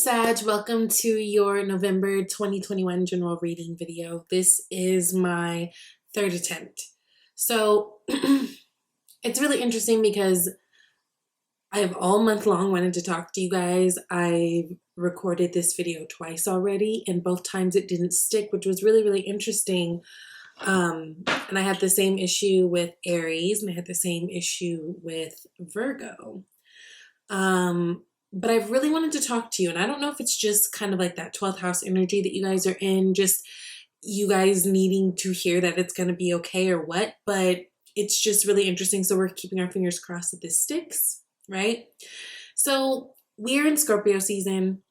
Sag? Welcome to your November 2021 general reading video. This is my third attempt. So it's really interesting because I have all month long wanted to talk to you guys. I've recorded this video twice already, and both times it didn't stick, which was really, really interesting. And I had the same issue with Aries, and I had the same issue with Virgo. But I've really wanted to talk to you, and I don't know if it's just kind of like that 12th house energy that you guys are in, just you guys needing to hear that it's going to be okay or what, but it's just really interesting. So we're keeping our fingers crossed that this sticks, right? So we're in Scorpio season.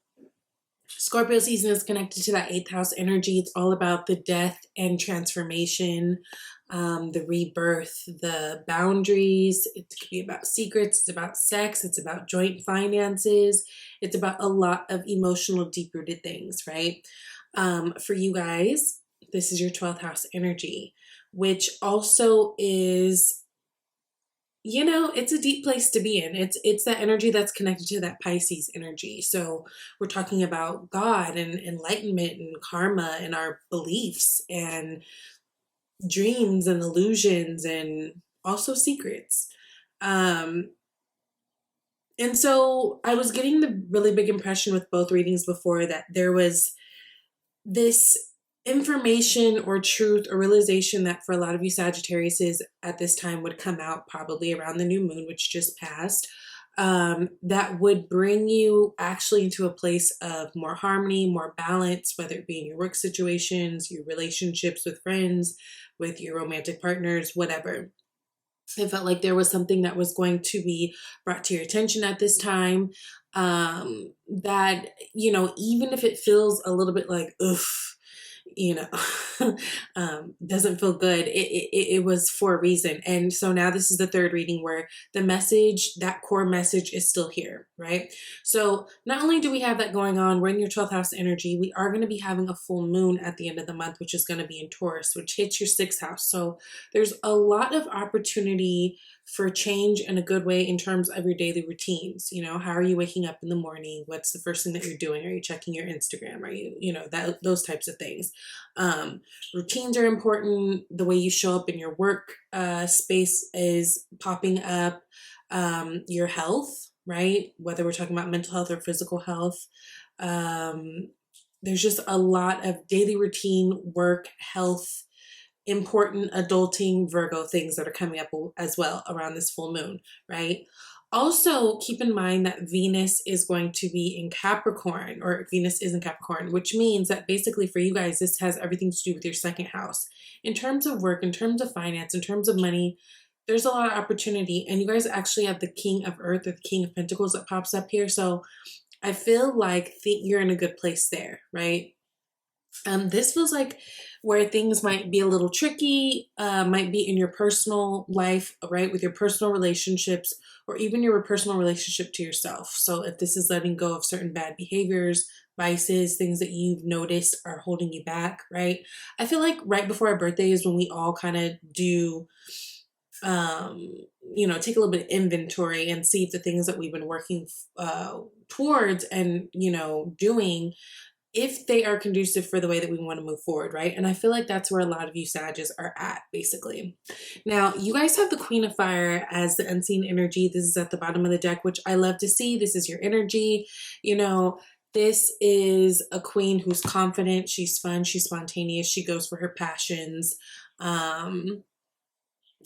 Scorpio season is connected to that 8th house energy. It's all about the death and transformation, the rebirth, the boundaries. It could be about secrets. It's about sex. It's about joint finances. It's about a lot of emotional, deep-rooted things, right? For you guys, this is your 12th house energy, which also is, you know, it's a deep place to be in. It's that energy that's connected to that Pisces energy. So we're talking about God and enlightenment and karma and our beliefs and dreams and illusions and also secrets. And so I was getting the really big impression with both readings before that there was this information or truth or realization that for a lot of you Sagittariuses at this time would come out probably around the new moon, which just passed, that would bring you actually into a place of more harmony, more balance, whether it be in your work situations, your relationships with friends, with your romantic partners, whatever. It felt like there was something that was going to be brought to your attention at this time, that, you know, even if it feels a little bit like, oof, you know, doesn't feel good, it was for a reason. And so now this is the third reading where the message, that core message, is still here, right? So not only do we have that going on, we're in your 12th house energy, we are going to be having a full moon at the end of the month, which is going to be in Taurus, which hits your 6th house. So there's a lot of opportunity for change in a good way in terms of your daily routines. You know, how are you waking up in the morning? What's the first thing that you're doing? Are you checking your Instagram? Are you, you know, those types of things. Routines are important. The way you show up in your work space is popping up. Your health, right? Whether we're talking about mental health or physical health. There's just a lot of daily routine, work, health, important adulting Virgo things that are coming up as well around this full moon, right? Also, keep in mind that Venus is going to be in Capricorn, or Venus is in Capricorn, which means that basically for you guys, this has everything to do with your 2nd house. In terms of work, in terms of finance, in terms of money, there's a lot of opportunity. And you guys actually have the King of Earth or the King of Pentacles that pops up here. So I feel like you're in a good place there, right? This feels like where things might be a little tricky, might be in your personal life, right? With your personal relationships, or even your personal relationship to yourself. So if this is letting go of certain bad behaviors, vices, things that you've noticed are holding you back, right? I feel like right before our birthday is when we all kind of do, you know, take a little bit of inventory and see if the things that we've been working towards and, you know, doing, if they are conducive for the way that we want to move forward, right? And I feel like that's where a lot of you Sages are at, basically. Now, you guys have the Queen of Fire as the unseen energy. This is at the bottom of the deck, which I love to see. This is your energy. You know, this is a queen who's confident. She's fun. She's spontaneous. She goes for her passions.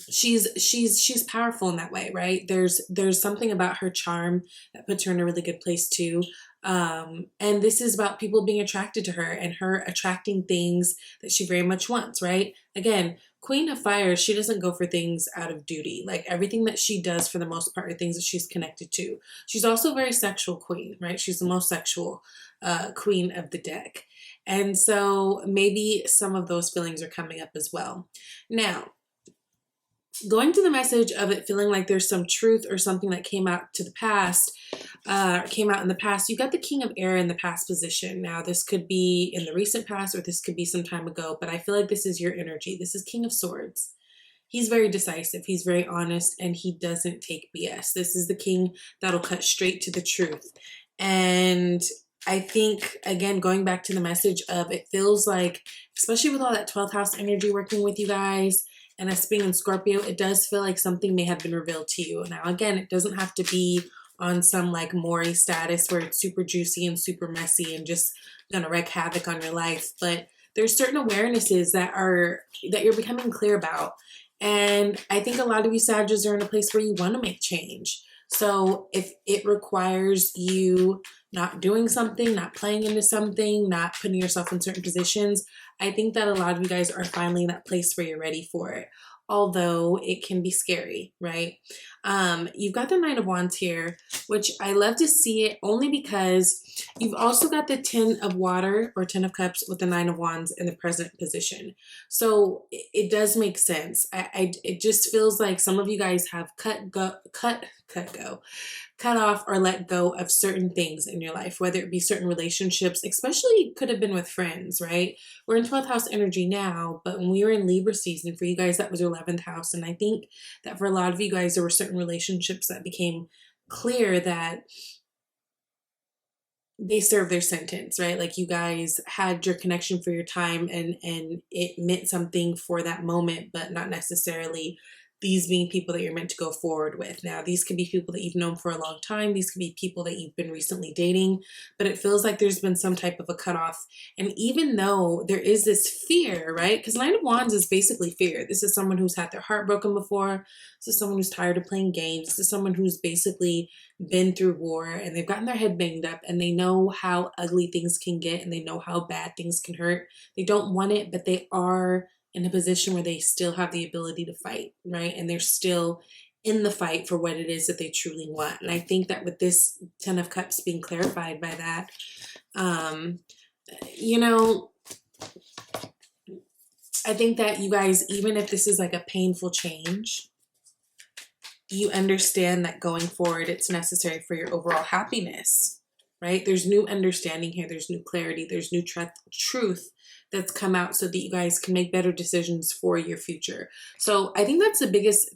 She's powerful in that way, right? There's something about her charm that puts her in a really good place too. And this is about people being attracted to her and her attracting things that she very much wants, right? Again, Queen of Fire, she doesn't go for things out of duty. Like everything that she does for the most part are things that she's connected to. She's also a very sexual queen, right? She's the most sexual queen of the deck. And so maybe some of those feelings are coming up as well. Now, going to the message of it feeling like there's some truth or something that came out to the past, came out in the past, you got the King of Air in the past position. Now, this could be in the recent past or this could be some time ago, but I feel like this is your energy. This is King of Swords. He's very decisive. He's very honest, and he doesn't take BS. This is the king that'll cut straight to the truth. And I think, again, going back to the message of, it feels like, especially with all that 12th house energy working with you guys and us being in Scorpio, it does feel like something may have been revealed to you. Now, again, it doesn't have to be on some like Maury status where it's super juicy and super messy and just gonna wreak havoc on your life, but there's certain awarenesses that you're becoming clear about. And I think a lot of you Sagittarius are in a place where you want to make change. So if it requires you not doing something, not playing into something, not putting yourself in certain positions, I think that a lot of you guys are finally in that place where you're ready for it. Although it can be scary, right? You've got the Nine of Wands here, which I love to see it only because you've also got the Ten of Water or Ten of Cups with the Nine of Wands in the present position. So it does make sense. It just feels like some of you guys have cut off or let go of certain things in your life, whether it be certain relationships, especially could have been with friends, right? We're in 12th house energy now, but when we were in Libra season, for you guys, that was your 11th house. And I think that for a lot of you guys, there were certain relationships that became clear that they served their sentence, right? Like you guys had your connection for your time and it meant something for that moment, but not necessarily these being people that you're meant to go forward with. Now, these could be people that you've known for a long time. These could be people that you've been recently dating, but it feels like there's been some type of a cutoff. And even though there is this fear, right? Because Nine of Wands is basically fear. This is someone who's had their heart broken before. This is someone who's tired of playing games. This is someone who's basically been through war and they've gotten their head banged up and they know how ugly things can get and they know how bad things can hurt. They don't want it, but they are in a position where they still have the ability to fight, right? And they're still in the fight for what it is that they truly want. And I think that with this Ten of Cups being clarified by that, you know, I think that you guys, even if this is like a painful change, you understand that going forward, it's necessary for your overall happiness, right? There's new understanding here. There's new clarity. There's new truth that's come out so that you guys can make better decisions for your future. So I think that's the biggest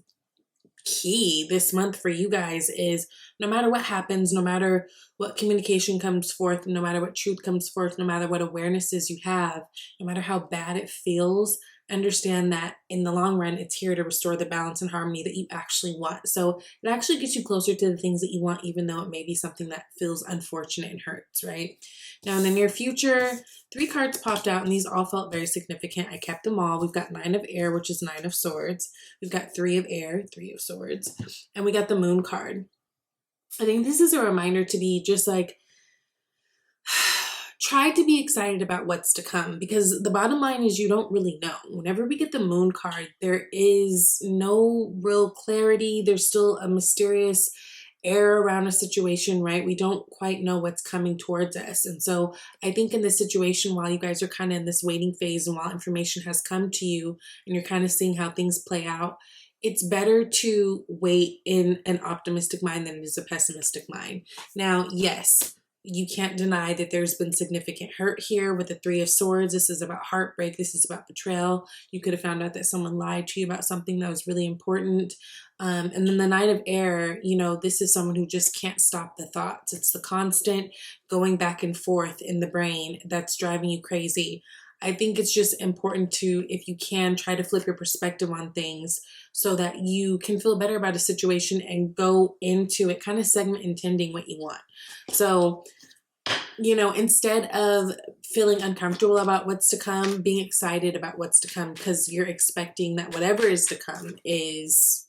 key this month for you guys is no matter what happens, no matter what communication comes forth, no matter what truth comes forth, no matter what awarenesses you have, no matter how bad it feels, understand that in the long run, it's here to restore the balance and harmony that you actually want. So it actually gets you closer to the things that you want, even though it may be something that feels unfortunate and hurts, right? Now, in the near future, 3 cards popped out, and these all felt very significant. I kept them all. We've got 9 of Air, which is 9 of Swords. We've got 3 of Air, 3 of Swords. And we got the Moon card. I think this is a reminder to be just like, try to be excited about what's to come, because the bottom line is you don't really know. Whenever we get the Moon card, there is no real clarity. There's still a mysterious air around a situation, right? We don't quite know what's coming towards us. And so I think in this situation, while you guys are kind of in this waiting phase and while information has come to you and you're kind of seeing how things play out, it's better to wait in an optimistic mind than it is a pessimistic mind. Now, yes, you can't deny that there's been significant hurt here with the 3 of Swords. This is about heartbreak. This is about betrayal. You could have found out that someone lied to you about something that was really important. And then the 9 of Air, you know, this is someone who just can't stop the thoughts. It's the constant going back and forth in the brain that's driving you crazy. I think it's just important to, if you can, try to flip your perspective on things so that you can feel better about a situation and go into it kind of segment intending what you want. So, you know, instead of feeling uncomfortable about what's to come, being excited about what's to come, because you're expecting that whatever is to come is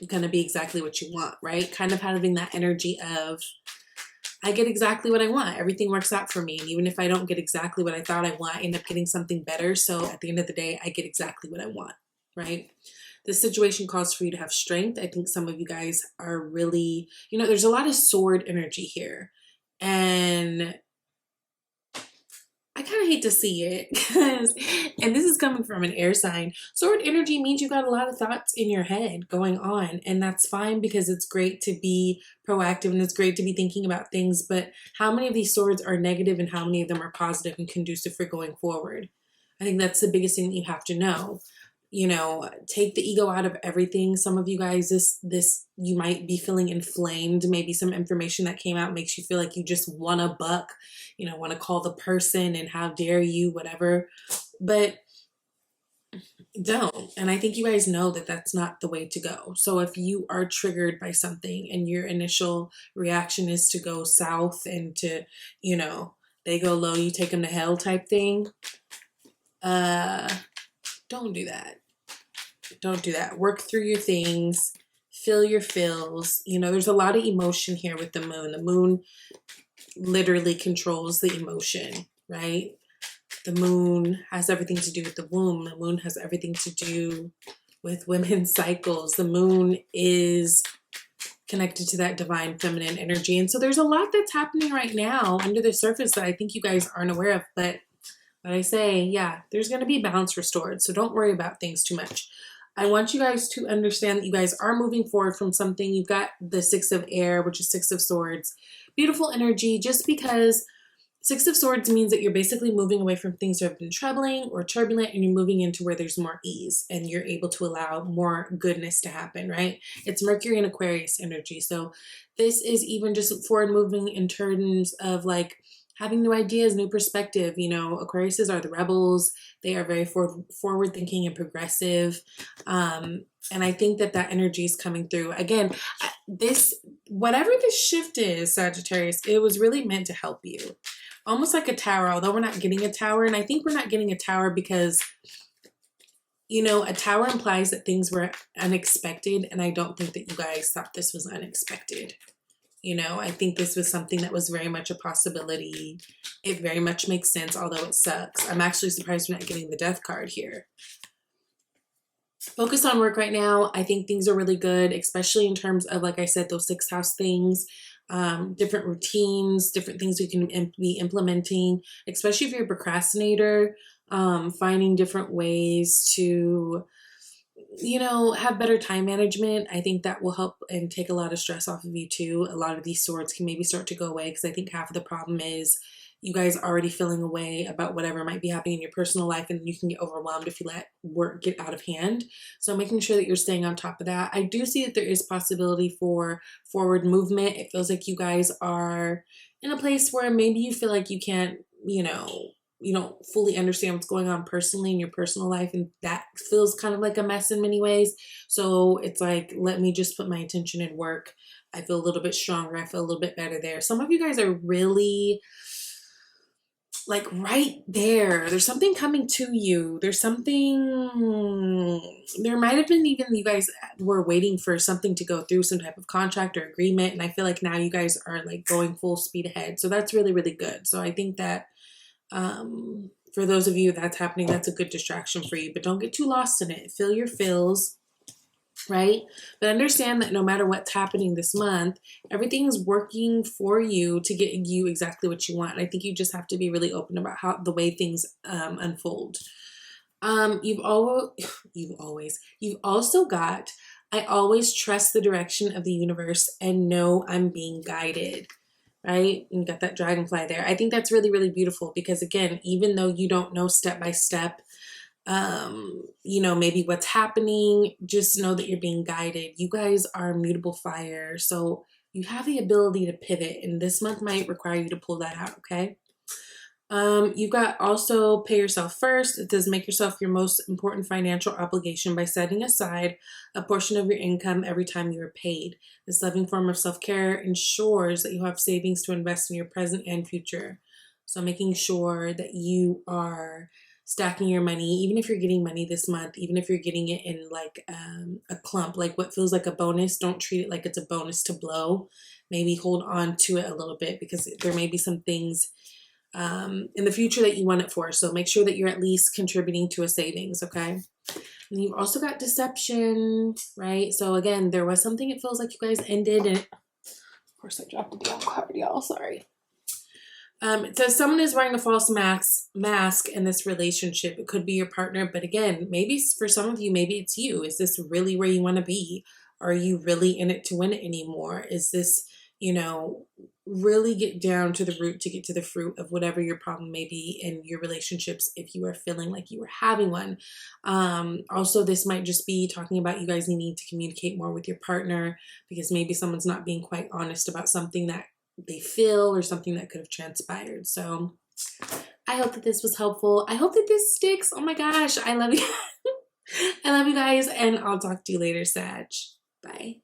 going to be exactly what you want, right? Kind of having that energy of, I get exactly what I want. Everything works out for me. And even if I don't get exactly what I thought I want, I end up getting something better. So at the end of the day, I get exactly what I want, right? This situation calls for you to have strength. I think some of you guys are really, you know, there's a lot of sword energy here. And I kind of hate to see it because, and this is coming from an air sign, sword energy means you got a lot of thoughts in your head going on, and that's fine because it's great to be proactive and it's great to be thinking about things, but how many of these swords are negative and how many of them are positive and conducive for going forward? I think that's the biggest thing that you have to know. you know, take the ego out of everything. Some of you guys, you might be feeling inflamed. Maybe some information that came out makes you feel like you just want to buck, you know, want to call the person and how dare you, whatever. But don't. And I think you guys know that that's not the way to go. So if you are triggered by something and your initial reaction is to go south and to, you know, they go low, you take them to hell type thing, don't do that. Don't do that. Work through your things, feel your feels. You know, there's a lot of emotion here with the moon. The moon literally controls the emotion, right? The moon has everything to do with the womb. The moon has everything to do with women's cycles. The moon is connected to that divine feminine energy. And so there's a lot that's happening right now under the surface that I think you guys aren't aware of. But I say, yeah, there's going to be balance restored. So don't worry about things too much. I want you guys to understand that you guys are moving forward from something. You've got the Six of Air, which is Six of Swords. Beautiful energy, just because Six of Swords means that you're basically moving away from things that have been troubling or turbulent, and you're moving into where there's more ease and you're able to allow more goodness to happen, right? It's Mercury and Aquarius energy. So this is even just forward moving in terms of like having new ideas, new perspective. You know, Aquariuses are the rebels. They are very forward thinking and progressive. And I think that that energy is coming through. Again, whatever this shift is, Sagittarius, it was really meant to help you. Almost like a tower, although we're not getting a tower. And I think we're not getting a tower because, you know, a tower implies that things were unexpected. And I don't think that you guys thought this was unexpected. You know, I think this was something that was very much a possibility. It very much makes sense, although it sucks. I'm actually surprised we're not getting the Death card here. Focus on work right now. I think things are really good, especially in terms of, like I said, those 6th house things, different routines, different things you can be implementing, especially if you're a procrastinator, finding different ways to, you know, have better time management. I think that will help and take a lot of stress off of you too. A lot of these swords can maybe start to go away, because I think half of the problem is you guys already feeling a way about whatever might be happening in your personal life, and you can get overwhelmed if you let work get out of hand. So making sure that you're staying on top of that. I do see that there is possibility for forward movement. It feels like you guys are in a place where maybe you feel like you can't, you know, you don't fully understand what's going on personally in your personal life, and that feels kind of like a mess in many ways. So it's like, let me just put my attention in work. I feel a little bit stronger. I feel a little bit better there. Some of you guys are really like right there. There's something coming to you. There's something, there might have been even you guys were waiting for something to go through, some type of contract or agreement. And I feel like now you guys are like going full speed ahead. So that's really, really good. So I think that for those of you that's happening, that's a good distraction for you, but don't get too lost in it. Feel your feels, right? But understand that no matter what's happening this month, everything is working for you to get you exactly what you want. And I think you just have to be really open about how the way things unfold. You've also got, I always trust the direction of the universe and know I'm being guided. Right? And got that dragonfly there. I think that's really, really beautiful, because again, even though you don't know step by step, you know, maybe what's happening, just know that you're being guided. You guys are mutable fire. So you have the ability to pivot, and this month might require you to pull that out. Okay. You've got also pay yourself first. It says make yourself your most important financial obligation by setting aside a portion of your income every time you are paid. This loving form of self-care ensures that you have savings to invest in your present and future. So making sure that you are stacking your money, even if you're getting money this month, even if you're getting it in like a clump, like what feels like a bonus, don't treat it like it's a bonus to blow. Maybe hold on to it a little bit, because there may be some things in the future that you want it for. So make sure that you're at least contributing to a savings, okay? And you've also got deception, right? So again, there was something it feels like you guys ended, and of course I dropped the damn card, y'all, sorry. It says someone is wearing a false mask in this relationship. It could be your partner, but again, maybe for some of you, maybe it's you. Is this really where you want to be? Are you really in it to win it anymore? Is this, you know, really get down to the root to get to the fruit of whatever your problem may be in your relationships if you are feeling like you are having one. Also, this might just be talking about you guys needing to communicate more with your partner, because maybe someone's not being quite honest about something that they feel or something that could have transpired. So I hope that this was helpful. I hope that this sticks. Oh my gosh, I love you. I love you guys, and I'll talk to you later, Sag. Bye.